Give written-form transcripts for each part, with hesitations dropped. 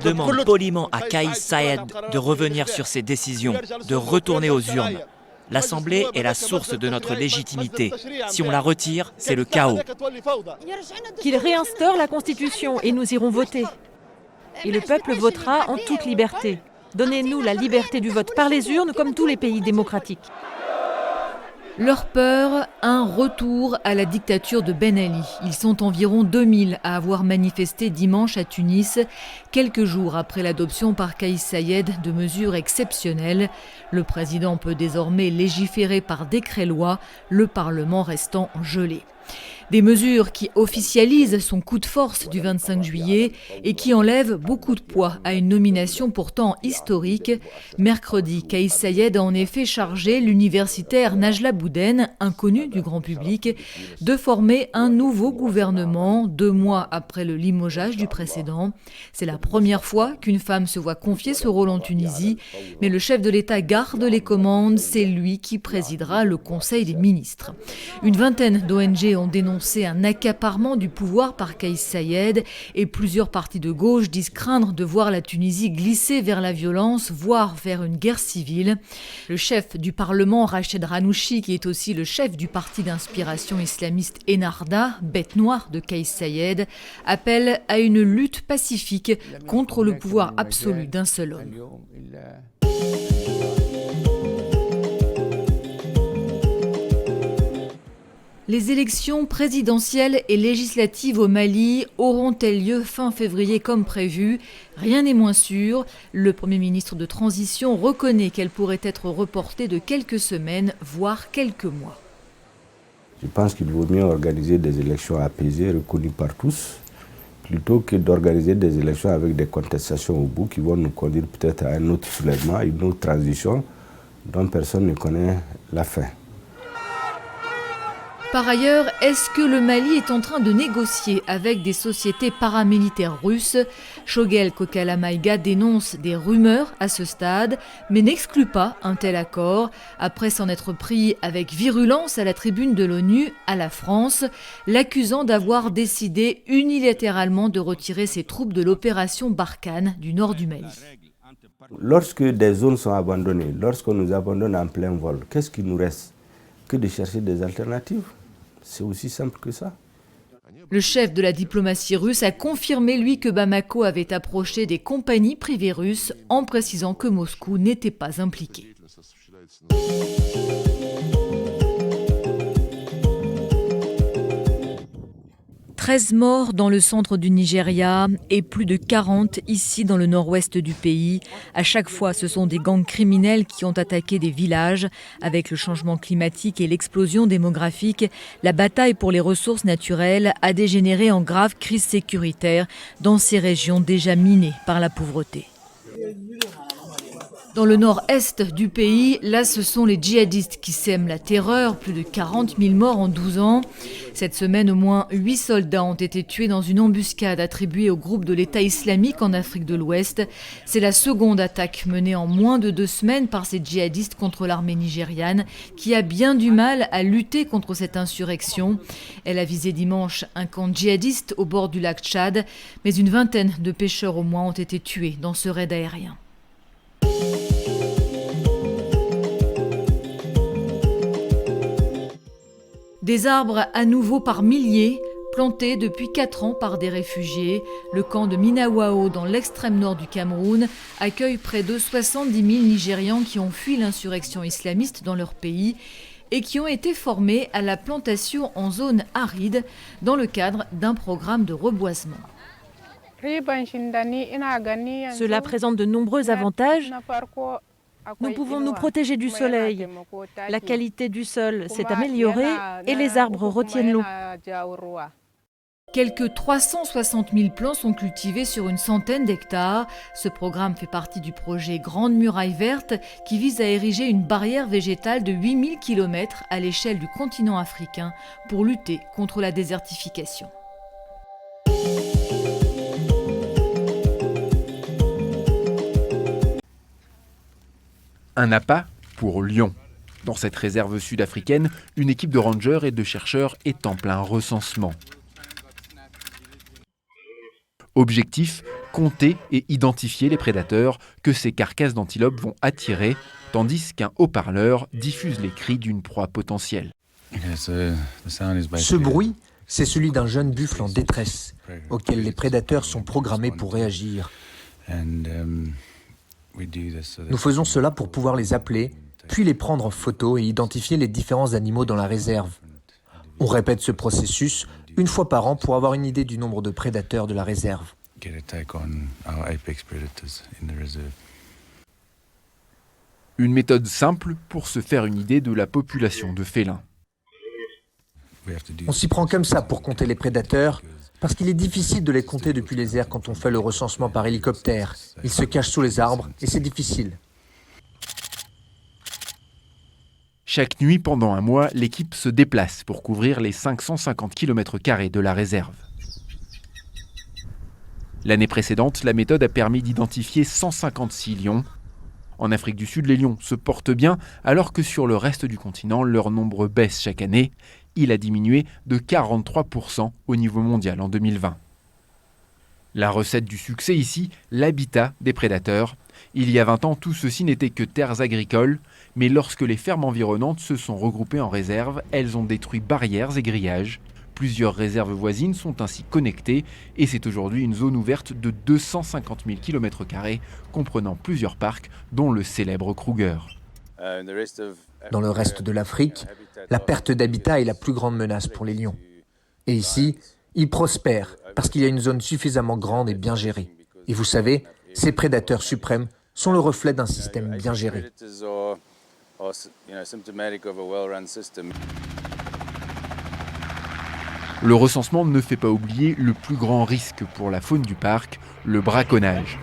demande poliment à Kais Saied de revenir sur ses décisions, de retourner aux urnes. L'Assemblée est la source de notre légitimité. Si on la retire, c'est le chaos. Qu'il réinstaure la Constitution et nous irons voter. Et le peuple votera en toute liberté. Donnez-nous la liberté du vote par les urnes comme tous les pays démocratiques. Leur peur, un retour à la dictature de Ben Ali. Ils sont environ 2000 à avoir manifesté dimanche à Tunis, quelques jours après l'adoption par Kais Saied de mesures exceptionnelles. Le président peut désormais légiférer par décret-loi, le Parlement restant gelé. Des mesures qui officialisent son coup de force du 25 juillet et qui enlèvent beaucoup de poids à une nomination pourtant historique. Mercredi, Kais Saied a en effet chargé l'universitaire Najla Bouden, inconnue du grand public, de former un nouveau gouvernement 2 mois après le limogeage du précédent. C'est la première fois qu'une femme se voit confier ce rôle en Tunisie, mais le chef de l'État garde les commandes, c'est lui qui présidera le Conseil des ministres. Une vingtaine d'ONG ont dénoncé un accaparement du pouvoir par Kais Saied et plusieurs partis de gauche disent craindre de voir la Tunisie glisser vers la violence, voire vers une guerre civile. Le chef du Parlement, Rached Ghannouchi, qui est aussi le chef du parti d'inspiration islamiste Ennahda, bête noire de Kais Saied, appelle à une lutte pacifique contre le pouvoir absolu d'un seul homme. Les élections présidentielles et législatives au Mali auront-elles lieu fin février comme prévu ? Rien n'est moins sûr. Le Premier ministre de transition reconnaît qu'elles pourraient être reportées de quelques semaines, voire quelques mois. Je pense qu'il vaut mieux organiser des élections apaisées, reconnues par tous, plutôt que d'organiser des élections avec des contestations au bout qui vont nous conduire peut-être à un autre soulèvement, une autre transition dont personne ne connaît la fin. Par ailleurs, est-ce que le Mali est en train de négocier avec des sociétés paramilitaires russes ? Shogel Kokala-Maïga dénonce des rumeurs à ce stade, mais n'exclut pas un tel accord. Après s'en être pris avec virulence à la tribune de l'ONU, à la France, l'accusant d'avoir décidé unilatéralement de retirer ses troupes de l'opération Barkhane du nord du Mali. Lorsque des zones sont abandonnées, lorsqu'on nous abandonne en plein vol, qu'est-ce qui nous reste ? Que de chercher des alternatives ? C'est aussi simple que ça. Le chef de la diplomatie russe a confirmé, lui, que Bamako avait approché des compagnies privées russes en précisant que Moscou n'était pas impliqué. 13 morts dans le centre du Nigeria et plus de 40 ici dans le nord-ouest du pays. À chaque fois, ce sont des gangs criminels qui ont attaqué des villages. Avec le changement climatique et l'explosion démographique, la bataille pour les ressources naturelles a dégénéré en grave crise sécuritaire dans ces régions déjà minées par la pauvreté. Dans le nord-est du pays, là, ce sont les djihadistes qui sèment la terreur. Plus de 40 000 morts en 12 ans. Cette semaine, au moins 8 soldats ont été tués dans une embuscade attribuée au groupe de l'État islamique en Afrique de l'Ouest. C'est la seconde attaque menée en moins de 2 semaines par ces djihadistes contre l'armée nigériane, qui a bien du mal à lutter contre cette insurrection. Elle a visé dimanche un camp djihadiste au bord du lac Tchad, mais une vingtaine de pêcheurs au moins ont été tués dans ce raid aérien. Des arbres à nouveau par milliers, plantés depuis 4 ans par des réfugiés. Le camp de Minawao, dans l'extrême nord du Cameroun, accueille près de 70 000 Nigérians qui ont fui l'insurrection islamiste dans leur pays et qui ont été formés à la plantation en zone aride dans le cadre d'un programme de reboisement. Cela présente de nombreux avantages. Nous pouvons nous protéger du soleil. La qualité du sol s'est améliorée et les arbres retiennent l'eau. Quelques 360 000 plants sont cultivés sur une centaine d'hectares. Ce programme fait partie du projet Grande Muraille Verte qui vise à ériger une barrière végétale de 8000 km à l'échelle du continent africain pour lutter contre la désertification. Un appât pour Lyon. Dans cette réserve sud-africaine, une équipe de rangers et de chercheurs est en plein recensement. Objectif, compter et identifier les prédateurs que ces carcasses d'antilopes vont attirer, tandis qu'un haut-parleur diffuse les cris d'une proie potentielle. Ce bruit, c'est celui d'un jeune buffle en détresse, auquel les prédateurs sont programmés pour réagir. Nous faisons cela pour pouvoir les appeler, puis les prendre en photo et identifier les différents animaux dans la réserve. On répète ce processus une fois par an pour avoir une idée du nombre de prédateurs de la réserve. Une méthode simple pour se faire une idée de la population de félins. On s'y prend comme ça pour compter les prédateurs, parce qu'il est difficile de les compter depuis les airs quand on fait le recensement par hélicoptère. Ils se cachent sous les arbres et c'est difficile. Chaque nuit, pendant un mois, l'équipe se déplace pour couvrir les 550 km² de la réserve. L'année précédente, la méthode a permis d'identifier 156 lions. En Afrique du Sud, les lions se portent bien, alors que sur le reste du continent, leur nombre baisse chaque année. Il a diminué de 43% au niveau mondial en 2020. La recette du succès ici, l'habitat des prédateurs. Il y a 20 ans, tout ceci n'était que terres agricoles, mais lorsque les fermes environnantes se sont regroupées en réserves, elles ont détruit barrières et grillages. Plusieurs réserves voisines sont ainsi connectées et c'est aujourd'hui une zone ouverte de 250 000 km², comprenant plusieurs parcs, dont le célèbre Kruger. Dans le reste de l'Afrique, la perte d'habitat est la plus grande menace pour les lions. Et ici, ils prospèrent parce qu'il y a une zone suffisamment grande et bien gérée. Et vous savez, ces prédateurs suprêmes sont le reflet d'un système bien géré. Le recensement ne fait pas oublier le plus grand risque pour la faune du parc, le braconnage.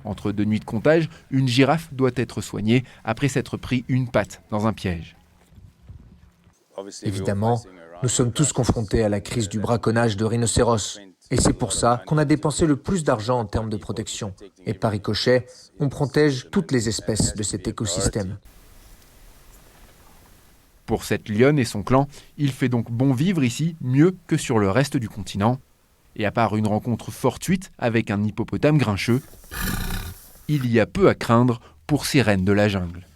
Entre deux nuits de comptage, une girafe doit être soignée après s'être pris une patte dans un piège. Évidemment, nous sommes tous confrontés à la crise du braconnage de rhinocéros. Et c'est pour ça qu'on a dépensé le plus d'argent en termes de protection. Et par ricochet, on protège toutes les espèces de cet écosystème. Pour cette lionne et son clan, il fait donc bon vivre ici, mieux que sur le reste du continent. Et à part une rencontre fortuite avec un hippopotame grincheux, il y a peu à craindre pour ces reines de la jungle.